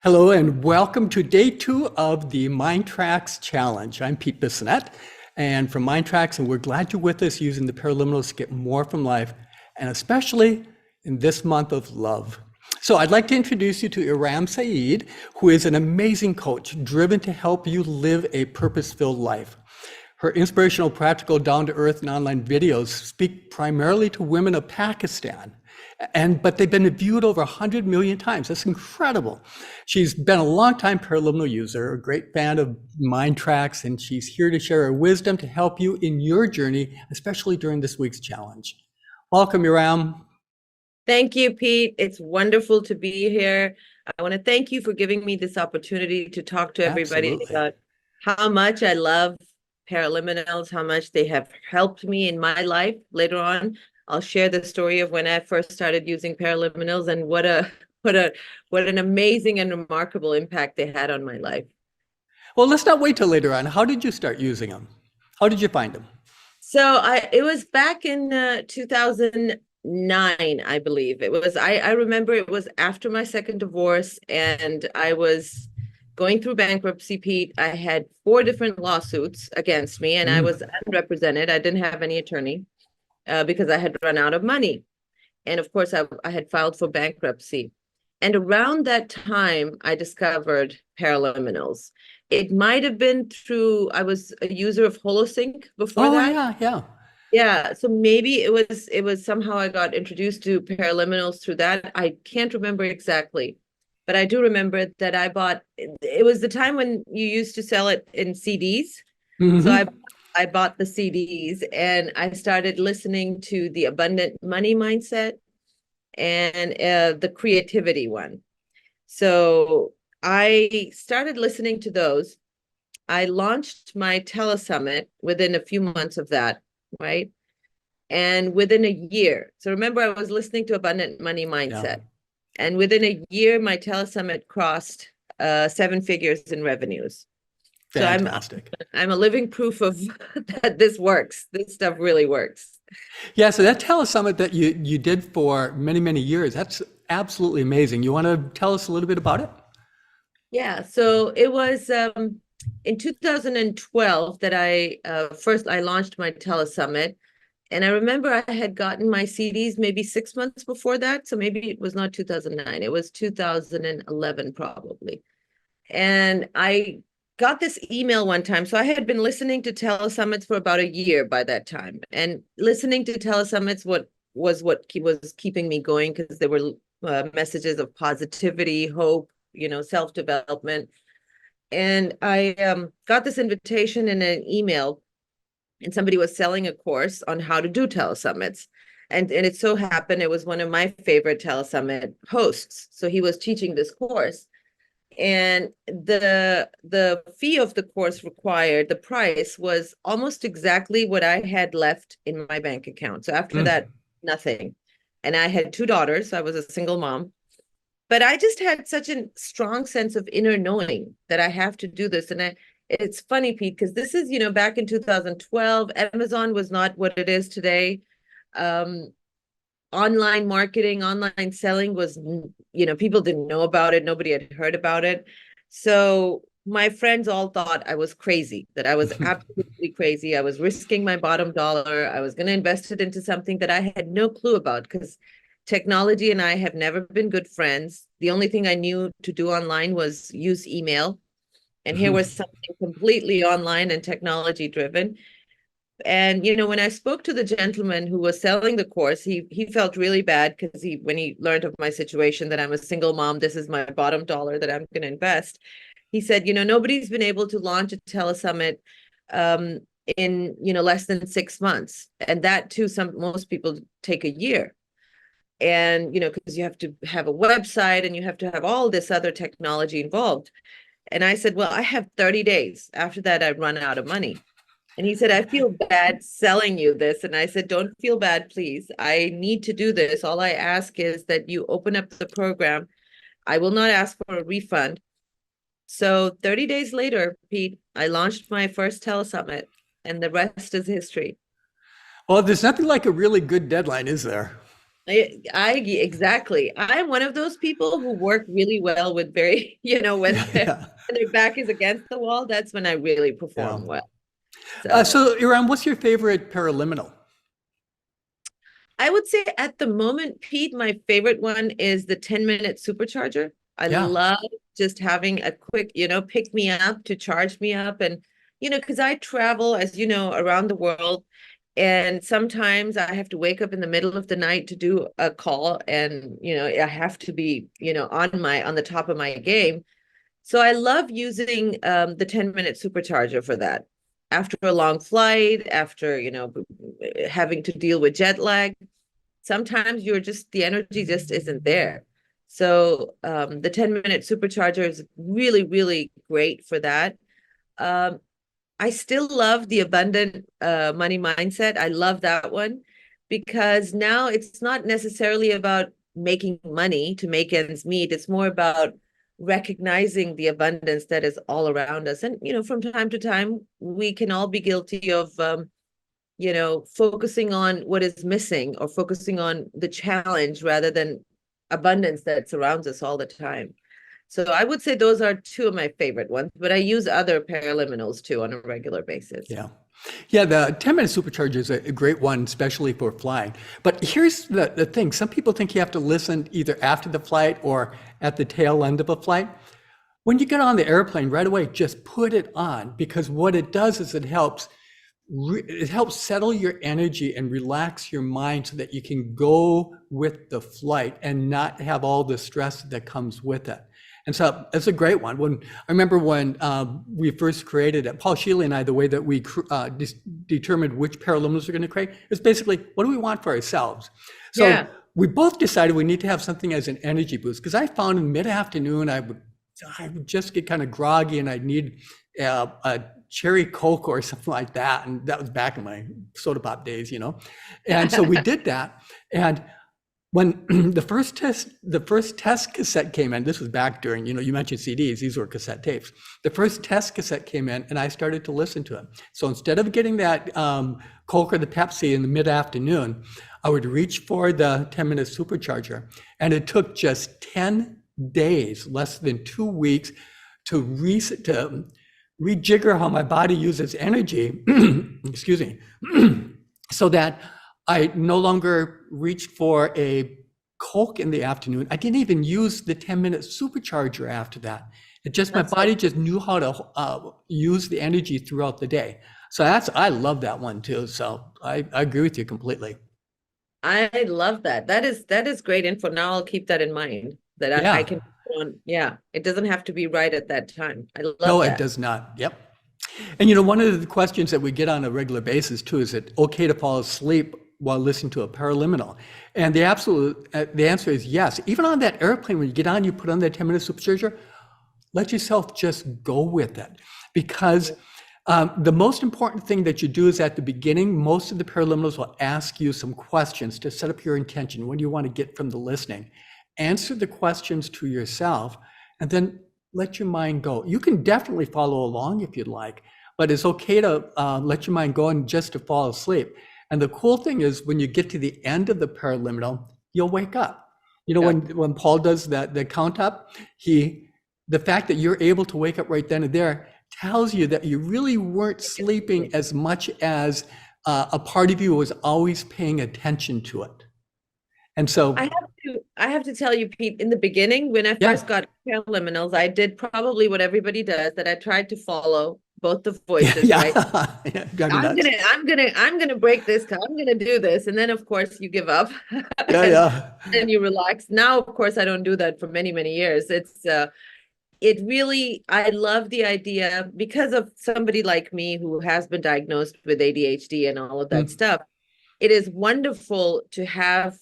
Hello and welcome to day 2 of the MINDTRX challenge. I'm Pete Bissonette and from MINDTRX, and we're glad you're with us using the paraliminals to get more from life, and especially in this month of love. So I'd like to introduce you to Eram Saeed, who is an amazing coach driven to help you live a purpose-filled life. Her inspirational, practical, down-to-earth and online videos speak primarily to women of Pakistan. But they've been viewed over 100 million times. That's incredible. She's been a longtime paraliminal user, a great fan of MINDTRX, and she's here to share her wisdom to help you in your journey, especially during this week's challenge. Welcome, Eram. Thank you, Pete. It's wonderful to be here. I want to thank you for giving me this opportunity to talk to everybody about how much I love paraliminals, how much they have helped me in my life. Later on, I'll share the story of when I first started using paraliminals and what an amazing and remarkable impact they had on my life. Well, let's not wait till later on. How did you start using them? How did you find them? So it was back in 2009, I believe. I remember it was after my second divorce, and I was going through bankruptcy, Pete. I had 4 different lawsuits against me, and I was unrepresented. I didn't have any attorney. Because I had run out of money. And of course, I had filed for bankruptcy. And around that time, I discovered paraliminals. It might have been through, I was a user of Holosync before that. Yeah. So maybe it was somehow I got introduced to paraliminals through that. I can't remember exactly. But I do remember that it was the time when you used to sell it in CDs. So I bought the CDs and I started listening to the abundant money mindset and the creativity one. So I started listening to those. I launched my telesummit within a few months of that, right? And within a year. So remember, I was listening to abundant money mindset. And within a year, my telesummit crossed 7 figures in revenues. Fantastic. So I'm a living proof of that this works. This stuff really works. Yeah, so that telesummit that you did for many, many years, that's absolutely amazing. You want to tell us a little bit about it? Yeah, so it was in 2012 that I launched my telesummit. And I remember I had gotten my CDs maybe 6 months before that. So maybe it was not 2009. It was 2011 probably. And I got this email one time. So I had been listening to telesummits for about a year by that time. And listening to telesummits was keeping me going, because there were messages of positivity, hope, self-development. And I got this invitation in an email, and somebody was selling a course on how to do telesummits. And it so happened it was one of my favorite telesummit hosts. So he was teaching this course. And the fee of the course required, the price was almost exactly what I had left in my bank account. So after that, nothing. And I had 2 daughters. So I was a single mom. But I just had such a strong sense of inner knowing that I have to do this. And it's funny, Pete, because this is, back in 2012, Amazon was not what it is today. Online marketing, online selling was, people didn't know about it. Nobody had heard about it. So my friends all thought I was crazy, that I was absolutely crazy. I was risking my bottom dollar. I was going to invest it into something that I had no clue about, because technology and I have never been good friends. The only thing I knew to do online was use email. And here was something completely online and technology driven. And, when I spoke to the gentleman who was selling the course, he felt really bad, because when he learned of my situation, that I'm a single mom, this is my bottom dollar that I'm going to invest. He said, nobody's been able to launch a telesummit in, less than 6 months. And that too, most people take a year. And, because you have to have a website and you have to have all this other technology involved. And I said, well, I have 30 days. After that, I'd run out of money. And he said, I feel bad selling you this. And I said, don't feel bad, please. I need to do this. All I ask is that you open up the program. I will not ask for a refund. So 30 days later, Pete, I launched my first telesummit, and the rest is history. Well, there's nothing like a really good deadline, is there? Exactly. I'm one of those people who work really well with very, Yeah, yeah, when their back is against the wall, that's when I really yeah. perform well. So So, Iran, what's your favorite paraliminal? I would say at the moment, Pete, my favorite one is the 10-minute supercharger. I Yeah, love just having a quick, pick me up to charge me up. And, because I travel, as you know, around the world. And sometimes I have to wake up in the middle of the night to do a call. And, I have to be, on the top of my game. So I love using the 10-minute supercharger for that. After a long flight, after, having to deal with jet lag, sometimes the energy just isn't there. So the 10-minute supercharger is really, really great for that. Um, I still love the abundant money mindset. I love that one because now it's not necessarily about making money to make ends meet. It's more about recognizing the abundance that is all around us. And, from time to time, we can all be guilty of focusing on what is missing or focusing on the challenge rather than abundance that surrounds us all the time. So I would say those are two of my favorite ones, but I use other paraliminals too on a regular basis. yeah. Yeah, the 10-minute supercharger is a great one, especially for flying. But here's the thing. Some people think you have to listen either after the flight or at the tail end of a flight. When you get on the airplane right away, just put it on because what it does is it helps settle your energy and relax your mind so that you can go with the flight and not have all the stress that comes with it. And so it's a great one. I remember when we first created it, Paul Sheely and I, the way that we determined which paraliminals we're going to create is basically what do we want for ourselves. So Yeah. we both decided we need to have something as an energy boost because I found in mid-afternoon I would just get kind of groggy and I'd need a cherry Coke or something like that. And that was back in my soda pop days, And so we did that. And when the first test cassette came in, this was back during, you mentioned CDs, these were cassette tapes. The first test cassette came in and I started to listen to it. So instead of getting that Coke or the Pepsi in the mid-afternoon, I would reach for the 10-minute supercharger. And it took just 10 days, less than 2 weeks, to rejigger how my body uses energy, excuse me, so that I no longer reached for a Coke in the afternoon. I didn't even use the 10-minute supercharger after that. My body just knew how to use the energy throughout the day. So I love that one too. So I agree with you completely. I love that. That is great info. Now I'll keep that in mind that I Yeah. can yeah, it doesn't have to be right at that time. I love No, it that. does not. Yep. And one of the questions that we get on a regular basis too is it okay to fall asleep while listening to a paraliminal? And the answer is yes. Even on that airplane, when you get on, you put on that 10-minute supercharger, let yourself just go with it. Because the most important thing that you do is at the beginning, most of the paraliminals will ask you some questions to set up your intention. What do you want to get from the listening? Answer the questions to yourself, and then let your mind go. You can definitely follow along if you'd like, but it's okay to let your mind go and just to fall asleep. And the cool thing is when you get to the end of the paraliminal, you'll wake up. When Paul does the count up, the fact that you're able to wake up right then and there tells you that you really weren't sleeping as much as a part of you was always paying attention to it. And so I have to tell you, Pete, in the beginning, when I first got paraliminals, I did probably what everybody does, that I tried to follow both the voices, right? I'm gonna break this. I'm gonna do this, and then of course you give up, and you relax. Now, of course, I don't do that for many, many years. I love the idea because of somebody like me who has been diagnosed with ADHD and all of that stuff. It is wonderful to have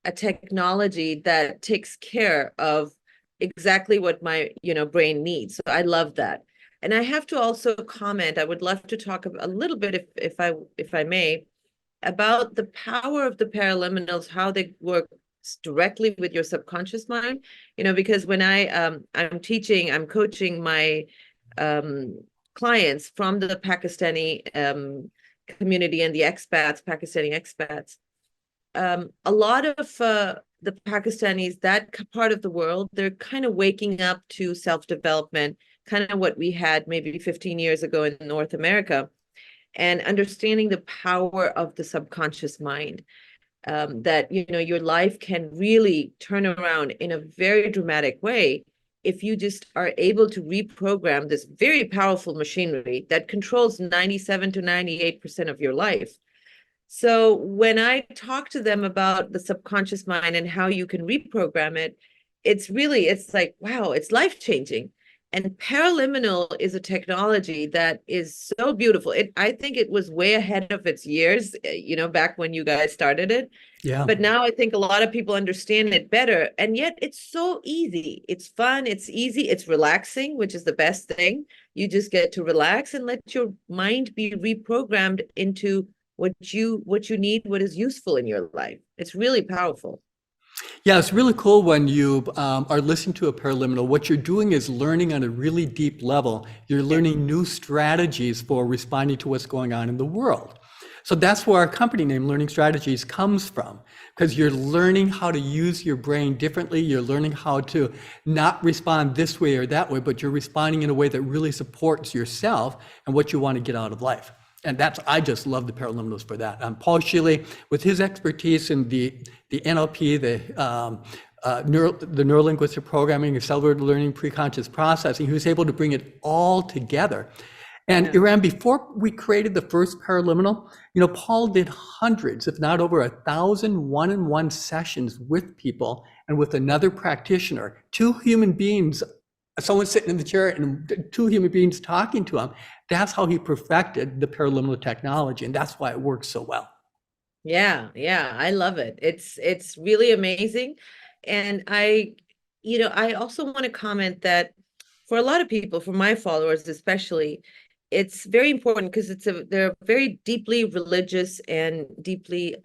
a technology that takes care of exactly what my brain needs. So I love that. And I have to also comment, I would love to talk a little bit, if I may, about the power of the paraliminals, how they work directly with your subconscious mind. Because when I'm coaching my clients from the Pakistani community and the Pakistani expats, a lot of the Pakistanis, that part of the world, they're kind of waking up to self-development, kind of what we had maybe 15 years ago in North America, and understanding the power of the subconscious mind. That, you know, your life can really turn around in a very dramatic way if you just are able to reprogram this very powerful machinery that controls 97 to 98% of your life. So when I talk to them about the subconscious mind and how you can reprogram it, it's like, wow, it's life-changing. And paraliminal is a technology that is so beautiful. I think it was way ahead of its years, you know, back when you guys started it. Yeah. But now I think a lot of people understand it better. And yet it's so easy. It's fun. It's easy. It's relaxing, which is the best thing. You just get to relax and let your mind be reprogrammed into what you need, what is useful in your life. It's really powerful. Yeah, it's really cool when you are listening to a paraliminal. What you're doing is learning on a really deep level. You're learning new strategies for responding to what's going on in the world. So that's where our company name, Learning Strategies, comes from, because you're learning how to use your brain differently. You're learning how to not respond this way or that way, but you're responding in a way that really supports yourself and what you want to get out of life. And I just love the paraliminals for that. Paul Sheely, with his expertise in the NLP, the neuro-linguistic programming, accelerated learning, pre-conscious processing, he was able to bring it all together. And Eram, before we created the first paraliminal, you know, Paul did hundreds, if not over 1,000 one-on-one sessions with people and with another practitioner, two human beings, someone sitting in the chair and two human beings talking to him. That's how he perfected the paraliminal technology, and that's why it works so well. Yeah, I love it. It's really amazing. And I also want to comment that for a lot of people, for my followers especially, it's very important because they're a very deeply religious and deeply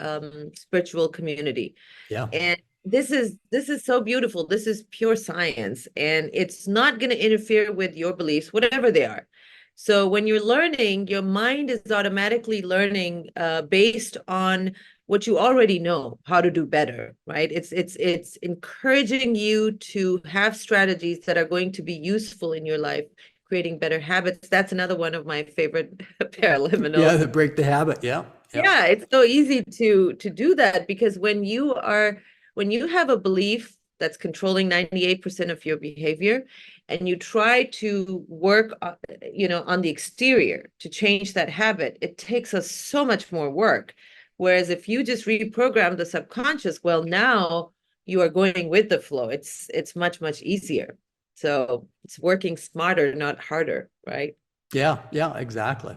spiritual community. Yeah. And this is so beautiful. This is pure science, and it's not going to interfere with your beliefs, whatever they are. So when you're learning, your mind is automatically learning based on what you already know how to do better, right? It's encouraging you to have strategies that are going to be useful in your life, creating better habits. That's another one of my favorite paraliminals. Yeah, to break the habit. Yeah. Yeah, it's so easy to do that, because when you have a belief that's controlling 98% of your behavior, and you try to work on the exterior to change that habit, it takes us so much more work. Whereas if you just reprogram the subconscious, well, now you are going with the flow. It's much, much easier. So it's working smarter, not harder, right? Yeah, exactly.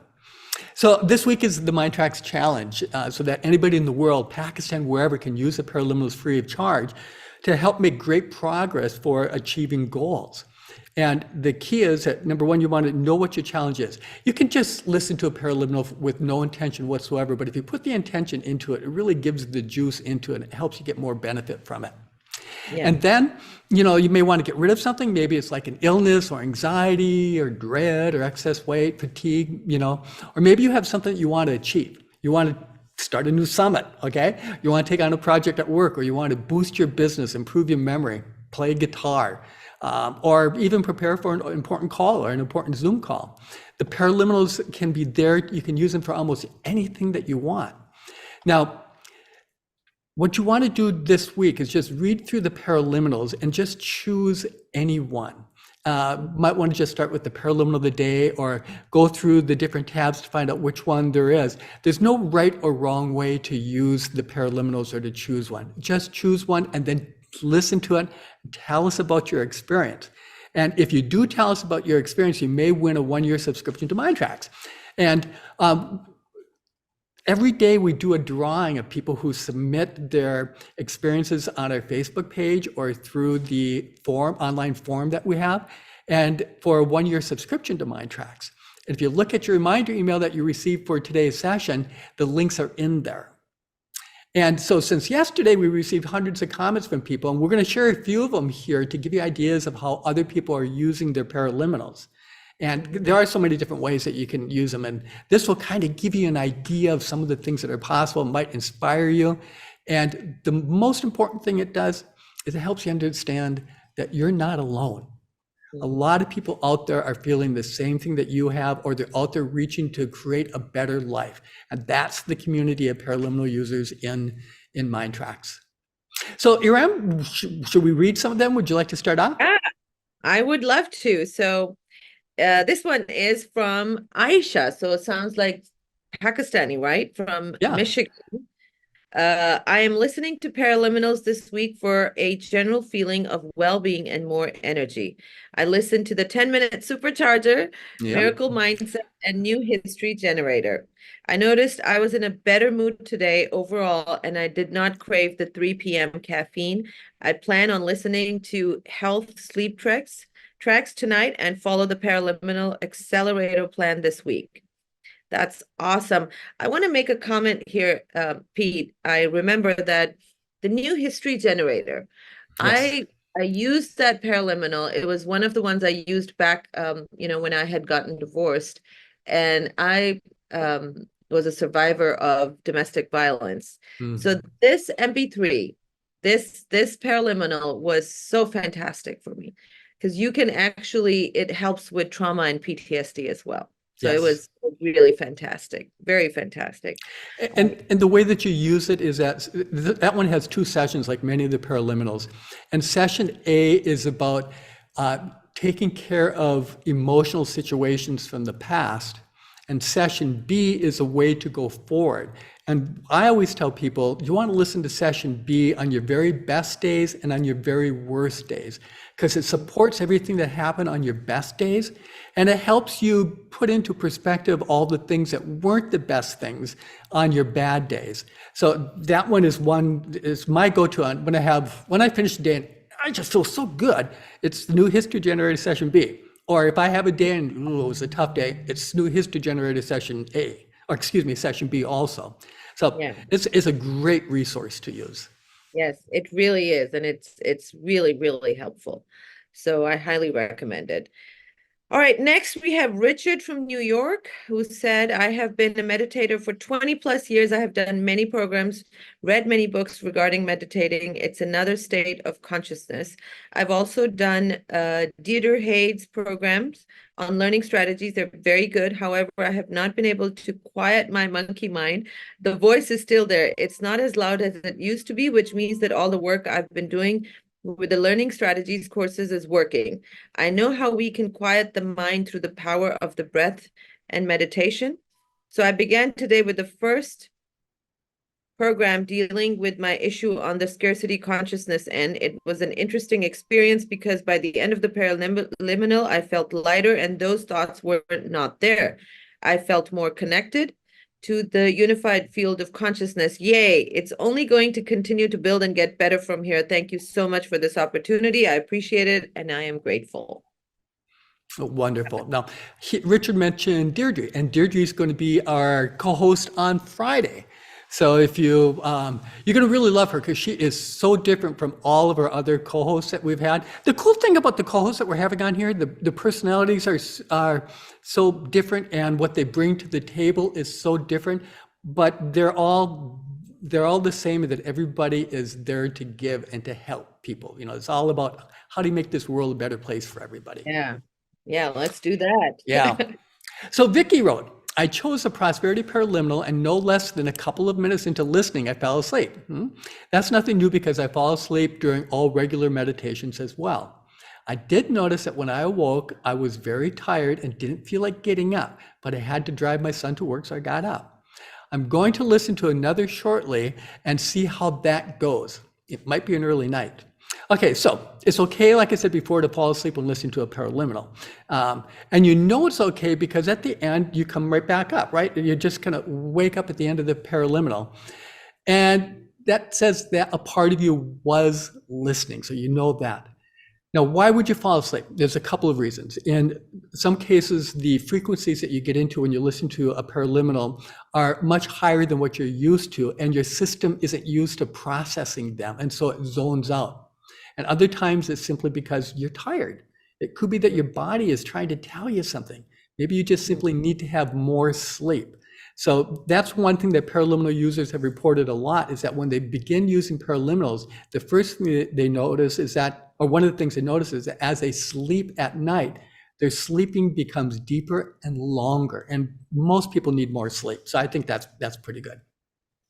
So this week is the MINDTRX challenge, so that anybody in the world, Pakistan, wherever, can use the paraliminals free of charge to help make great progress for achieving goals. And the key is that, number one, you want to know what your challenge is. You can just listen to a paraliminal with no intention whatsoever, but if you put the intention into it, it really gives the juice into it and it helps you get more benefit from it. Yeah. And then, you may want to get rid of something. Maybe it's like an illness or anxiety or dread or excess weight, fatigue, or maybe you have something that you want to achieve. You want to start a new summit, okay? You want to take on a project at work, or you want to boost your business, improve your memory, play guitar, or even prepare for an important call or an important Zoom call. The paraliminals can be there. You can use them for almost anything that you want. Now, what you want to do this week is just read through the paraliminals and just choose any one. Might want to just start with the paraliminal of the day, or go through the different tabs to find out which one there is. There's no right or wrong way to use the paraliminals or to choose one. Just choose one and then listen to it. Tell us about your experience. And if you do tell us about your experience, you may win a 1-year subscription to MINDTRX. And every day we do a drawing of people who submit their experiences on our Facebook page or through the online form that we have, and for a 1-year subscription to MINDTRX. And if you look at your reminder email that you received for today's session, the links are in there. And so since yesterday, we received hundreds of comments from people, and we're going to share a few of them here to give you ideas of how other people are using their paraliminals. And there are so many different ways that you can use them. And this will kind of give you an idea of some of the things that are possible, might inspire you And the most important thing it does is it helps you understand that you're not alone. A lot of people out there are feeling the same thing that you have, or they're out there reaching to create a better life. And that's the community of paraliminal users in MINDTRX. So Eram, should we read some of them? Would you like to start off? Yeah, I would love to. So this one is from Aisha. So it sounds like Pakistani, right? From Yeah. Michigan. I am listening to Paraliminals this week for a general feeling of well-being and more energy. I listened to the 10-minute supercharger, Yeah. miracle mindset, and new history generator. I noticed I was in a better mood today overall, and I did not crave the 3 p.m. caffeine. I plan on listening to health sleep tracks tonight and follow the Paraliminal accelerator plan this week. That's awesome. I want to make a comment here, Pete. I remember that the new history generator, Yes. I used that paraliminal. It was one of the ones I used back, when I had gotten divorced, and I was a survivor of domestic violence. So this MP3, this paraliminal was so fantastic for me because you can actually, it helps with trauma and PTSD as well. So it Yes. was really fantastic, very fantastic. And the way that you use it is that one has 2 sessions, like many of the paraliminals. And session A is about taking care of emotional situations from the past. And session B is a way to go forward. And I always tell people, you want to listen to session B on your very best days and on your very worst days, because it supports everything that happened on your best days. And it helps you put into perspective all the things that weren't the best things on your bad days. So that one is my go-to on when I finish the day and I just feel so good. It's the new history generator session B. Or if I have a day and it was a tough day, it's new history generator session A, or excuse me, session B also. So Yeah. it's a great resource to use. Yes, it really is. And it's really, really helpful. So I highly recommend it. All right, next we have Richard from New York, who said, I have been a meditator for 20 plus years. I have done many programs, read many books regarding meditating. It's another state of consciousness. I've also done Dieter Hayes programs on learning strategies. They're very good. However, I have not been able to quiet my monkey mind. The voice is still there. It's not as loud as it used to be, which means that all the work I've been doing with the learning strategies courses is working. I know how we can quiet the mind through the power of the breath and meditation. So I began today with the first program dealing with my issue on the scarcity consciousness end. It was an interesting experience because by the end of the paraliminal, I felt lighter and those thoughts were not there. I felt more connected to the unified field of consciousness. Yay, it's only going to continue to build and get better from here. Thank you so much for this opportunity. I appreciate it and I am grateful. Oh, wonderful. Now, Richard mentioned Deirdre, and Deirdre is going to be our co-host on Friday. So if you're going to really love her because she is so different from all of our other co-hosts that we've had. The cool thing about the co-hosts that we're having on here, the personalities are so different, and what they bring to the table is so different, but they're all the same, that everybody is there to give and to help people. You know, it's all about how do you make this world a better place for everybody. Yeah, let's do that. Yeah. So Vicky wrote, I chose a prosperity paraliminal and no less than a couple of minutes into listening, I fell asleep. That's nothing new because I fall asleep during all regular meditations as well. I did notice that when I awoke, I was very tired and didn't feel like getting up, but I had to drive my son to work, so I got up. I'm going to listen to another shortly and see how that goes. It might be an early night. Okay, so it's okay, like I said before, to fall asleep when listening to a paraliminal. And you know it's okay because at the end, you come right back up, right? You just kind of wake up at the end of the paraliminal. And that says that a part of you was listening, so you know that. Now, why would you fall asleep? There's a couple of reasons. In some cases, the frequencies that you get into when you listen to a paraliminal are much higher than what you're used to, and your system isn't used to processing them, and so it zones out. And other times it's simply because you're tired. It could be that your body is trying to tell you something. Maybe you just simply need to have more sleep. So that's one thing that paraliminal users have reported a lot, is that when they begin using paraliminals, the first thing that they notice is that, or one of the things they notice is that as they sleep at night, their sleeping becomes deeper and longer. And most people need more sleep. So I think that's pretty good.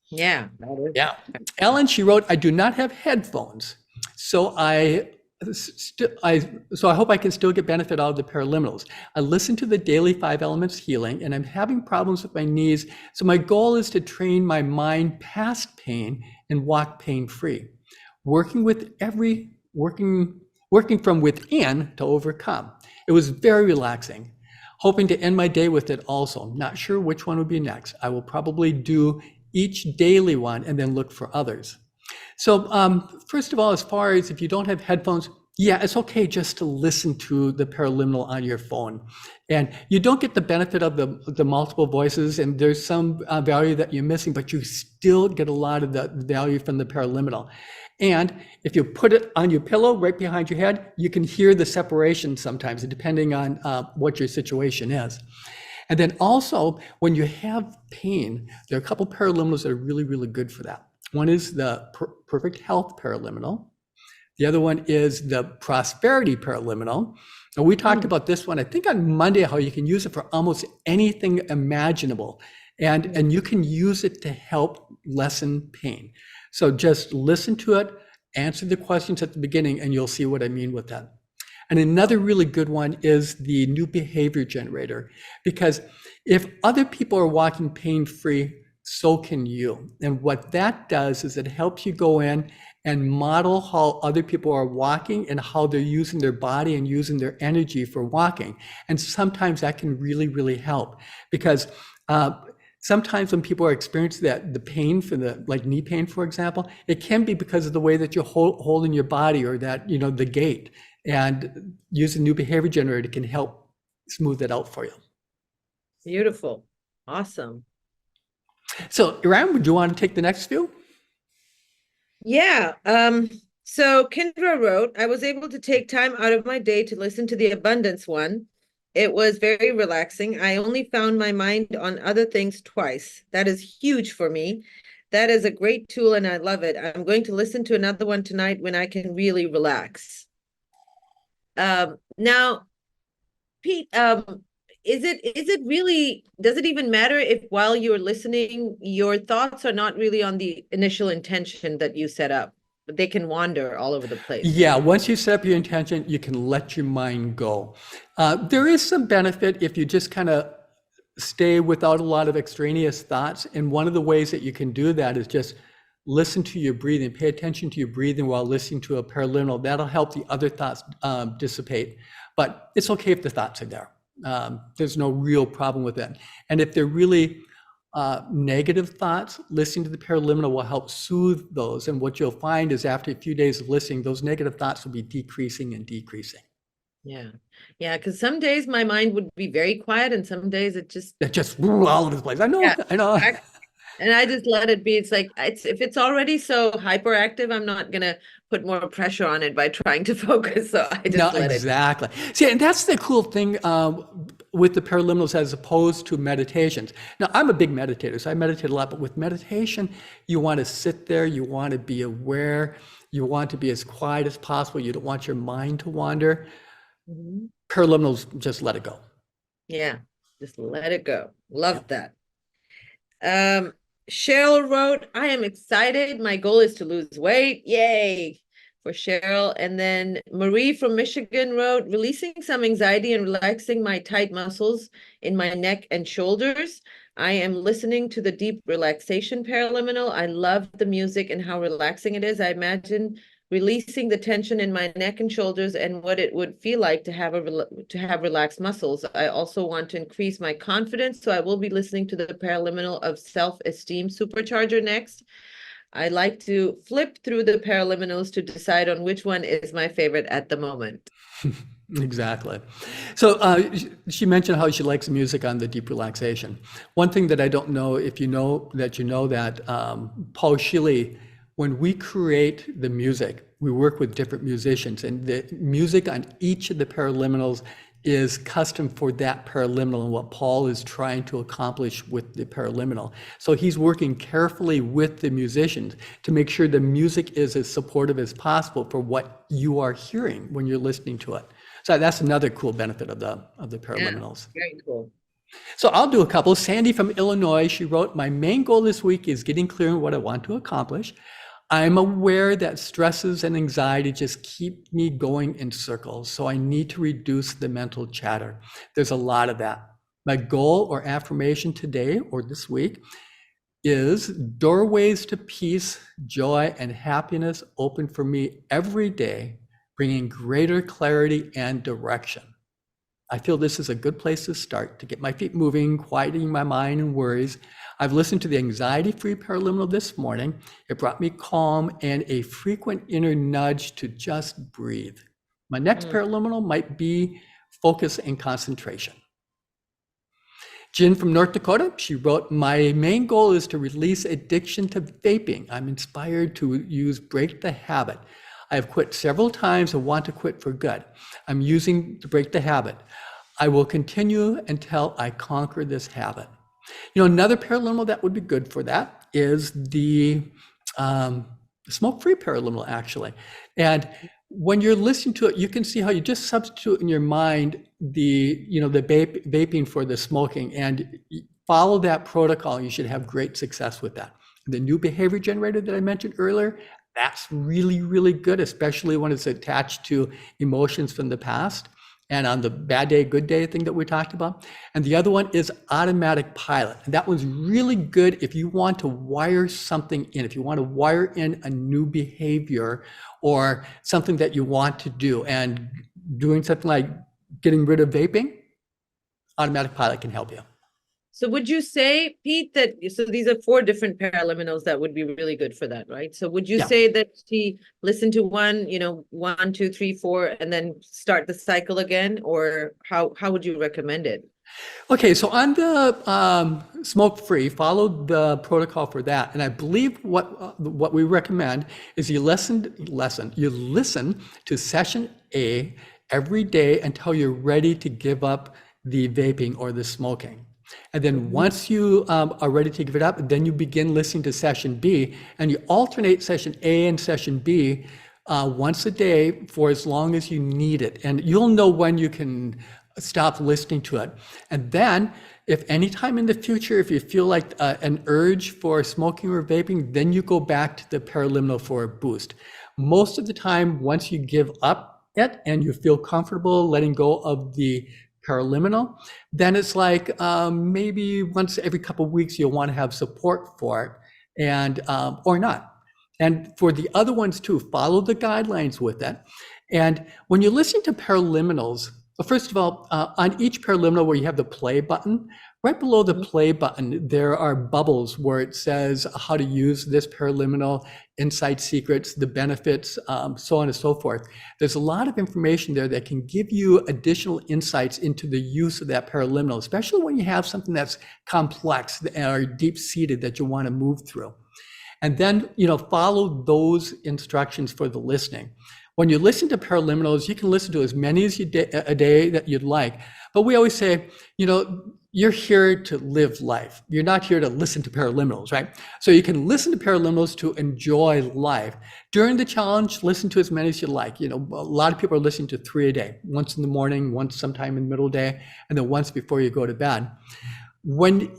Yeah. Yeah. Ellen, she wrote, I do not have headphones. So I hope I can still get benefit out of the paraliminals. I listen to the daily 5 elements healing, and I'm having problems with my knees. So my goal is to train my mind past pain and walk pain-free, working from within to overcome. It was very relaxing. Hoping to end my day with it also. Not sure which one would be next. I will probably do each daily one and then look for others. So first of all, as far as if you don't have headphones, yeah, it's okay just to listen to the paraliminal on your phone. And you don't get the benefit of the multiple voices, and there's some value that you're missing, but you still get a lot of the value from the paraliminal. And if you put it on your pillow right behind your head, you can hear the separation sometimes, depending on what your situation is. And then also, when you have pain, there are a couple paraliminals that are really, really good for that. One is the Perfect Health Paraliminal. The other one is the Prosperity Paraliminal. And we talked about this one, I think on Monday, how you can use it for almost anything imaginable. And you can use it to help lessen pain. So just listen to it, answer the questions at the beginning, and you'll see what I mean with that. And another really good one is the New Behavior Generator, because if other people are walking pain-free, so can you. And what that does is it helps you go in and model how other people are walking and how they're using their body and using their energy for walking. And sometimes that can really, really help, because sometimes when people are experiencing the pain for like knee pain, for example, it can be because of the way that you're holding your body, or that, the gait. And using New Behavior Generator can help smooth it out for you. Beautiful. Awesome. So, Eram, would you want to take the next few? Yeah. So Kendra wrote, I was able to take time out of my day to listen to the abundance one. It was very relaxing. I only found my mind on other things twice. That is huge for me. That is a great tool and I love it. I'm going to listen to another one tonight when I can really relax. Now, Pete, does it even matter if while you're listening, your thoughts are not really on the initial intention that you set up, but they can wander all over the place? Yeah, once you set up your intention, you can let your mind go. There is some benefit if you just kind of stay without a lot of extraneous thoughts. And one of the ways that you can do that is just listen to your breathing, pay attention to your breathing while listening to a paraliminal. That'll help the other thoughts dissipate. But it's okay if the thoughts are there. There's no real problem with it. And if they're really negative thoughts, listening to the paraliminal will help soothe those. And what you'll find is after a few days of listening, those negative thoughts will be decreasing and decreasing. Yeah. Yeah. Because some days my mind would be very quiet and some days it just all over the place. I know. Yeah. I know. And I just let it be. It's like, if it's already so hyperactive, I'm not going to put more pressure on it by trying to focus. So I just let exactly. See, and that's the cool thing with the paraliminals as opposed to meditations. Now, I'm a big meditator, so I meditate a lot. But with meditation, you want to sit there. You want to be aware. You want to be as quiet as possible. You don't want your mind to wander. Mm-hmm. Paraliminals, just let it go. Yeah, just let it go. Love that. Cheryl wrote, I am excited. My goal is to lose weight. Yay for Cheryl. And then Marie from Michigan wrote, releasing some anxiety and relaxing my tight muscles in my neck and shoulders. I am listening to the deep relaxation paraliminal. I love the music and how relaxing it is. I imagine releasing the tension in my neck and shoulders and what it would feel like to have relaxed muscles. I also want to increase my confidence, so I will be listening to the paraliminal of self-esteem supercharger next. I like to flip through the paraliminals to decide on which one is my favorite at the moment. Exactly. So she mentioned how she likes music on the deep relaxation. One thing that I don't know if you know that Paul Shilley, when we create the music, we work with different musicians, and the music on each of the paraliminals is custom for that paraliminal and what Paul is trying to accomplish with the paraliminal. So he's working carefully with the musicians to make sure the music is as supportive as possible for what you are hearing when you're listening to it. So that's another cool benefit of the paraliminals. Yeah, very cool. So I'll do a couple. Sandy from Illinois, she wrote, my main goal this week is getting clear on what I want to accomplish. I'm aware that stresses and anxiety just keep me going in circles, so I need to reduce the mental chatter. There's a lot of that. My goal or affirmation today or this week is doorways to peace, joy, and happiness open for me every day, bringing greater clarity and direction. I feel this is a good place to start to get my feet moving, quieting my mind and worries. I've listened to the anxiety-free paraliminal this morning. It brought me calm and a frequent inner nudge to just breathe. My next paraliminal might be focus and concentration. Jen from North Dakota, she wrote, my main goal is to release addiction to vaping. I'm inspired to use Break the Habit. I have quit several times and want to quit for good. I'm using to break the habit. I will continue until I conquer this habit. You know, another paraliminal that would be good for that is the smoke-free paraliminal, actually. And when you're listening to it, you can see how you just substitute in your mind the vaping for the smoking, and follow that protocol. You should have great success with that. The new behavior generator that I mentioned earlier, that's really, really good, especially when it's attached to emotions from the past and on the bad day, good day thing that we talked about. And the other one is automatic pilot. And that one's really good if you want to wire something in, if you want to wire in a new behavior or something that you want to do. And doing something like getting rid of vaping, automatic pilot can help you. So would you say, Pete, that, so these are 4 different paraliminals that would be really good for that, right? So would you say that she listen to one, 1, 2, 3, 4, and then start the cycle again? Or how would you recommend it? Okay, so on the smoke-free, follow the protocol for that. And I believe what we recommend is you listen to session A every day until you're ready to give up the vaping or the smoking. And then once you are ready to give it up, then you begin listening to session B, and you alternate session A and session B once a day for as long as you need it. And you'll know when you can stop listening to it. And then if anytime in the future, if you feel like an urge for smoking or vaping, then you go back to the paraliminal for a boost. Most of the time, once you give up it and you feel comfortable letting go of the paraliminal, then it's like maybe once every couple of weeks you'll want to have support for it, and or not. And for the other ones too, follow the guidelines with it. And when you listen to paraliminals, well, first of all, on each paraliminal where you have the play button, right below the play button, there are bubbles where it says how to use this paraliminal, inside secrets, the benefits, so on and so forth. There's a lot of information there that can give you additional insights into the use of that paraliminal, especially when you have something that's complex or deep-seated that you want to move through. And then, follow those instructions for the listening. When you listen to paraliminals, you can listen to as many as a day that you'd like. But we always say, you're here to live life. You're not here to listen to paraliminals, right? So you can listen to paraliminals to enjoy life. During the challenge, listen to as many as you like. A lot of people are listening to 3 a day, once in the morning, once sometime in the middle of the day, and then once before you go to bed. When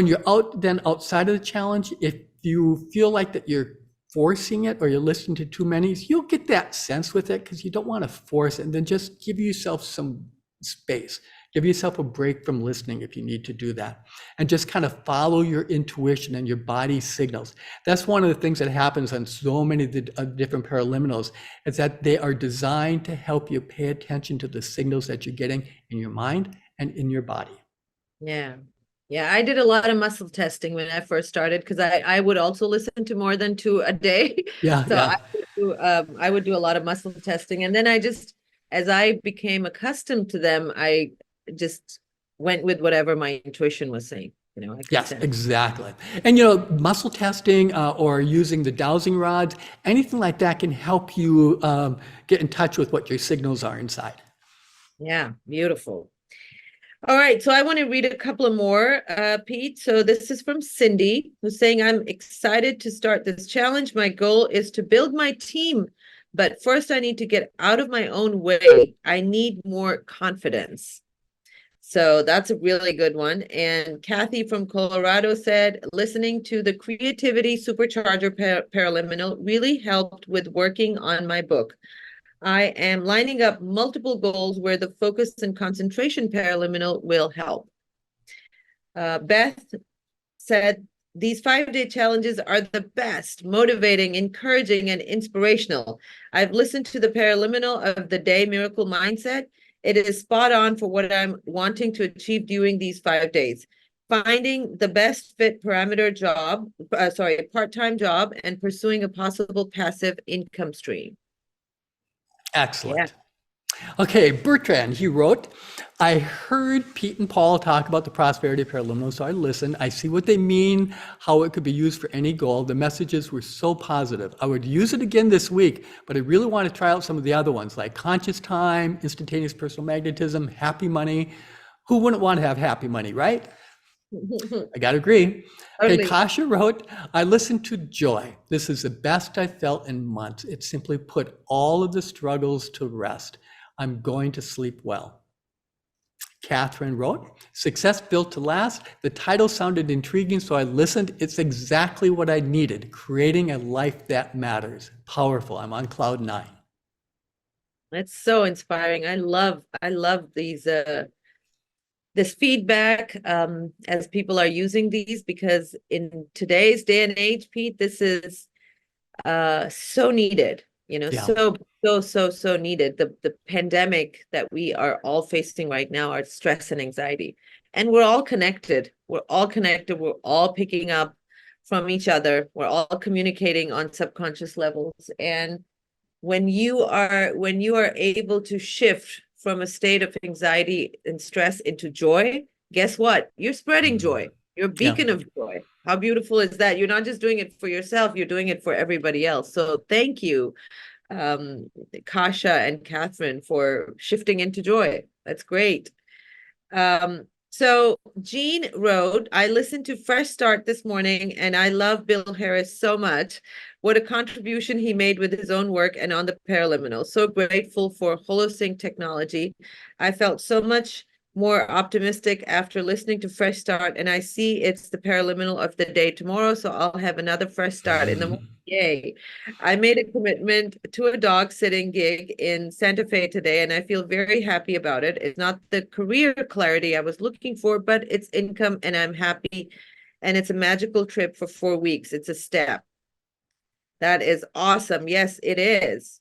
you're outside of the challenge, if you feel like that you're forcing it or you're listening to too many, you'll get that sense with it because you don't want to force it, and then just give yourself some space. Give yourself a break from listening if you need to do that. And just kind of follow your intuition and your body signals. That's one of the things that happens on so many different paraliminals, is that they are designed to help you pay attention to the signals that you're getting in your mind and in your body. Yeah. Yeah, I did a lot of muscle testing when I first started, because I would also listen to more than 2 a day. Yeah, So yeah. I would do a lot of muscle testing. And then as I became accustomed to them, I just went with whatever my intuition was saying. Yes, exactly. And muscle testing or using the dowsing rods, anything like that can help you get in touch with what your signals are inside. Yeah, beautiful. All right, so I want to read a couple of more, Pete. So this is from Cindy, who's saying, I'm excited to start this challenge. My goal is to build my team, but first I need to get out of my own way. I need more confidence. So that's a really good one. And Kathy from Colorado said, listening to the Creativity Supercharger Paraliminal really helped with working on my book. I am lining up multiple goals where the focus and concentration paraliminal will help. Beth said, these 5-day challenges are the best, motivating, encouraging, and inspirational. I've listened to the paraliminal of the day miracle mindset. It is spot on for what I'm wanting to achieve during these 5 days. Finding the best fit parameter job, part-time job, and pursuing a possible passive income stream. Yeah. Excellent. Okay, Bertrand, he wrote, I heard Pete and Paul talk about the prosperity paraliminal, so I listened. I see what they mean, how it could be used for any goal. The messages were so positive. I would use it again this week, but I really want to try out some of the other ones like conscious time, instantaneous personal magnetism, happy money. Who wouldn't want to have happy money, right? I got to agree. Okay, Totally. Kasha wrote, I listened to Joy. This is the best I felt in months. It simply put all of the struggles to rest. I'm going to sleep well. Catherine wrote, Success Built to Last. The title sounded intriguing, so I listened. It's exactly what I needed, creating a life that matters. Powerful. I'm on cloud 9. That's so inspiring. I love these this feedback as people are using these, because in today's day and age, Pete, this is so needed, Yeah. so needed. The pandemic that we are all facing right now are stress and anxiety. And we're all connected. We're all connected. We're all picking up from each other. We're all communicating on subconscious levels. And when you are able to shift from a state of anxiety and stress into joy, guess what? You're spreading joy. You're a Yeah. beacon of joy. How beautiful is that? You're not just doing it for yourself, you're doing it for everybody else. So thank you, Kasha and Catherine, for shifting into joy. That's great. So Jean wrote, I listened to Fresh Start this morning and I love Bill Harris so much. What a contribution he made with his own work and on the paraliminal. So grateful for HoloSync technology. I felt so much more optimistic after listening to Fresh Start, and I see it's the paraliminal of the day tomorrow, so I'll have another fresh start in the morning. Yay. I made a commitment to a dog sitting gig in Santa Fe today, and I feel very happy about it. It's not the career clarity I was looking for, but it's income, and I'm happy. And it's a magical trip for 4 weeks. It's a step. That is awesome. Yes, it is.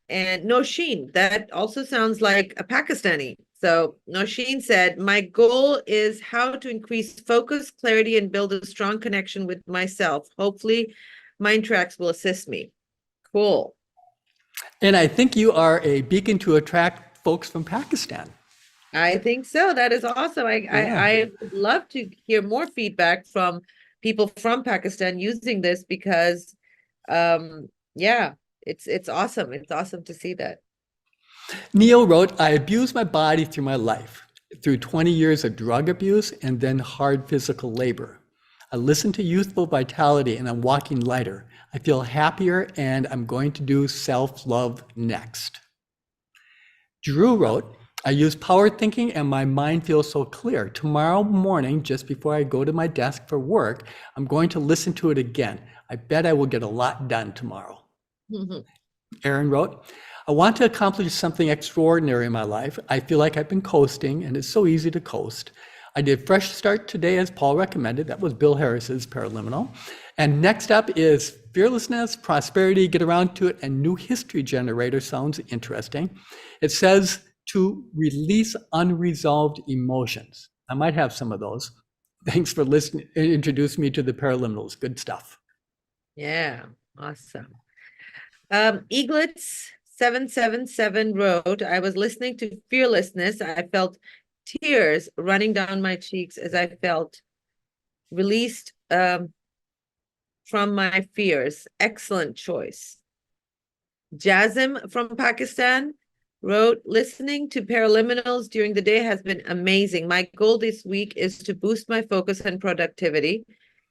And Nosheen, that also sounds like a Pakistani. So Nosheen said, my goal is how to increase focus, clarity, and build a strong connection with myself. Hopefully, MINDTRX will assist me. Cool. And I think you are a beacon to attract folks from Pakistan. I think so. That is awesome. I would love to hear more feedback from people from Pakistan using this, because yeah, it's awesome. It's awesome to see that. Neil wrote, I abused my body through my life, through 20 years of drug abuse and then hard physical labor. I listened to youthful vitality and I'm walking lighter. I feel happier and I'm going to do self-love next. Drew wrote, I use power thinking and my mind feels so clear. Tomorrow morning, just before I go to my desk for work, I'm going to listen to it again. I bet I will get a lot done tomorrow. Aaron wrote, I want to accomplish something extraordinary in my life. I feel like I've been coasting and it's so easy to coast. I did Fresh Start today as Paul recommended. That was Bill Harris's paraliminal. And next up is Fearlessness, Prosperity, Get Around to It, and New History Generator. Sounds interesting. It says to release unresolved emotions. I might have some of those. Thanks for listening. Introduce me to the paraliminals. Good stuff. Yeah, awesome. Eaglets 777 wrote, I was listening to Fearlessness. I felt tears running down my cheeks as I felt released from my fears. Excellent choice. Jazim from Pakistan, wrote, listening to paraliminals during the day has been amazing. My goal this week is to boost my focus and productivity,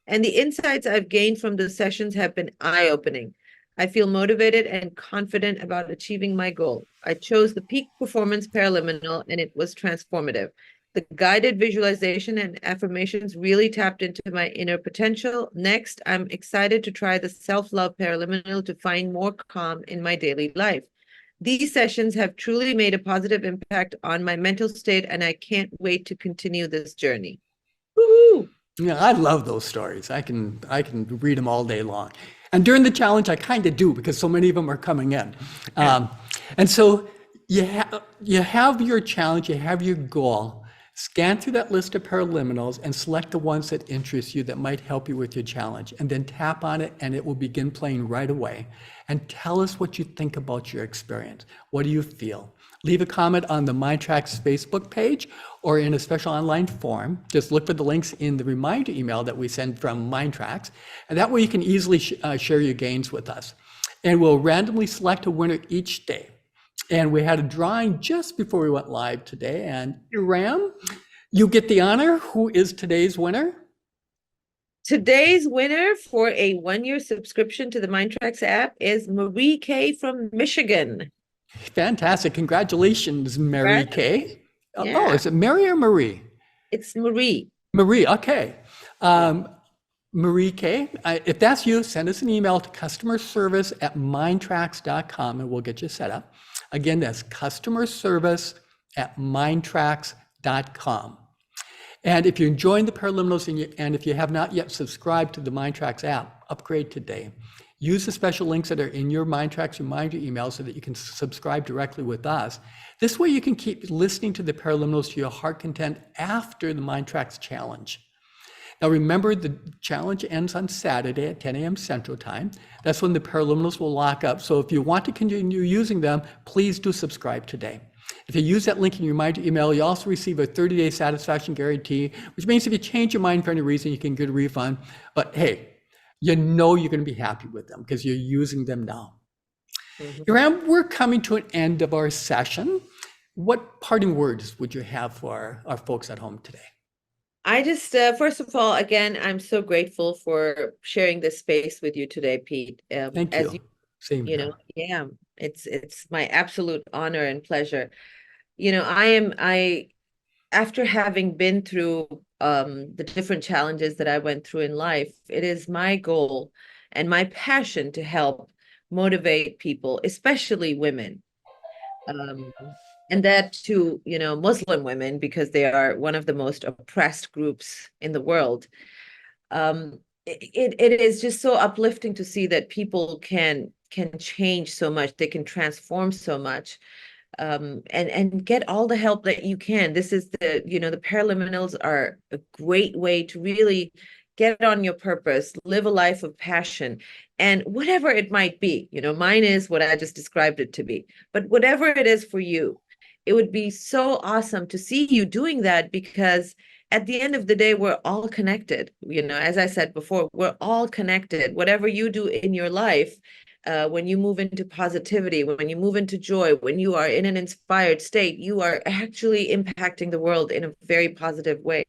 and the insights I've gained from the sessions have been eye-opening. I feel motivated and confident about achieving my goal. I chose the peak performance paraliminal, and it was transformative. The guided visualization and affirmations really tapped into my inner potential. Next, I'm excited to try the self-love paraliminal to find more calm in my daily life. These sessions have truly made a positive impact on my mental state, and I can't wait to continue this journey. Woohoo! Yeah, I love those stories. I can read them all day long. And during the challenge, I kind of do because so many of them are coming in. And so you have your challenge, you have your goal. Scan through that list of paraliminals and select the ones that interest you that might help you with your challenge, and then tap on it and it will begin playing right away. And tell us what you think about your experience. What do you feel? Leave a comment on the MINDTRX Facebook page or in a special online forum. Just look for the links in the reminder email that we send from MINDTRX, and that way you can easily share your gains with us. And we'll randomly select a winner each day. And we had a drawing just before we went live today. And Eram, you get the honor. Who is today's winner? Today's winner for a 1-year subscription to the MINDTRX app is Marie K. from Michigan. Fantastic. Congratulations, Mary K. Yeah. Oh, is it Mary or Marie? It's Marie. Marie, okay. Marie K., if that's you, send us an email to customerservice@mindtrax.com and we'll get you set up. Again, that's customerservice@mindtrax.com. And if you're enjoying the paraliminals and if you have not yet subscribed to the MINDTRX app, upgrade today. Use the special links that are in your MINDTRX reminder email so that you can subscribe directly with us. This way you can keep listening to the paraliminals to your heart content after the MINDTRX challenge. Now remember, the challenge ends on Saturday at 10 a.m. Central Time. That's when the paraliminals will lock up. So if you want to continue using them, please do subscribe today. If you use that link in your reminder email, you also receive a 30-day satisfaction guarantee, which means if you change your mind for any reason, you can get a refund. But hey, you know you're going to be happy with them because you're using them now. Eram, we're coming to an end of our session. What parting words would you have for our folks at home today? I just, first of all, again, I'm so grateful for sharing this space with you today, Pete. Thank you. Same here. Yeah, it's my absolute honor and pleasure. After having been through the different challenges that I went through in life, it is my goal and my passion to help motivate people, especially women. And that to, Muslim women, because they are one of the most oppressed groups in the world. It is just so uplifting to see that people can change so much, they can transform so much, and get all the help that you can. This is the paraliminals are a great way to really get on your purpose, live a life of passion, and whatever it might be. Mine is what I just described it to be, but whatever it is for you, it would be so awesome to see you doing that, because at the end of the day, we're all connected. As I said before, we're all connected. Whatever you do in your life, when you move into positivity, when you move into joy, when you are in an inspired state, you are actually impacting the world in a very positive way.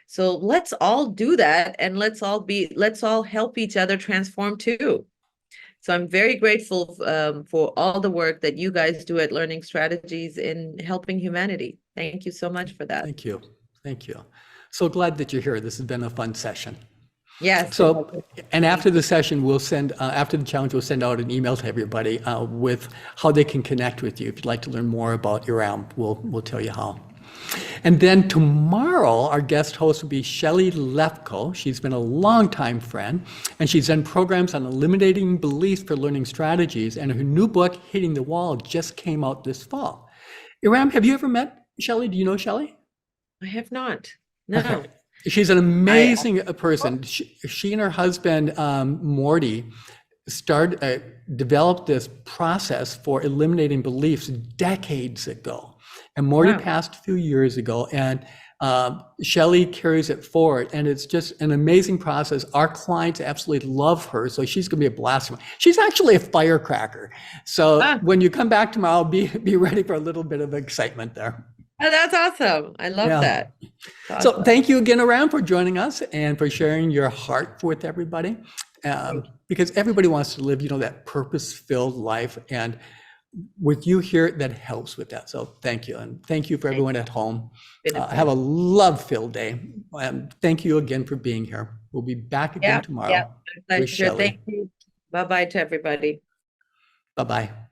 So let's all do that, and let's all help each other transform too. So I'm very grateful for all the work that you guys do at Learning Strategies in helping humanity. Thank you so much for that. Thank you. Thank you. So glad that you're here. This has been a fun session. Yes. So, and after the session, we'll send, after the challenge, we'll send out an email to everybody with how they can connect with you. If you'd like to learn more about Eram, we'll tell you how. And then tomorrow, our guest host will be Shelley Lefko. She's been a longtime friend, and she's done programs on eliminating beliefs for learning strategies, and her new book, Hitting the Wall, just came out this fall. Eram, have you ever met Shelley? Do you know Shelley? I have not. No. Okay. She's an amazing person. She and her husband, Morty, developed this process for eliminating beliefs decades ago. And Morty passed a few years ago, and Shelley carries it forward, and it's just an amazing process. Our clients absolutely love her, so she's going to be a blast. She's actually a firecracker. So when you come back tomorrow, be ready for a little bit of excitement there. Oh, that's awesome. I love that. So thank you again, Eram, for joining us and for sharing your heart with everybody. Because everybody wants to live, that purpose-filled life. And with you here, that helps with that. So thank you. And thank you for everyone at home. Have a love-filled day. Thank you again for being here. We'll be back again tomorrow. Thank you. Bye-bye to everybody. Bye-bye.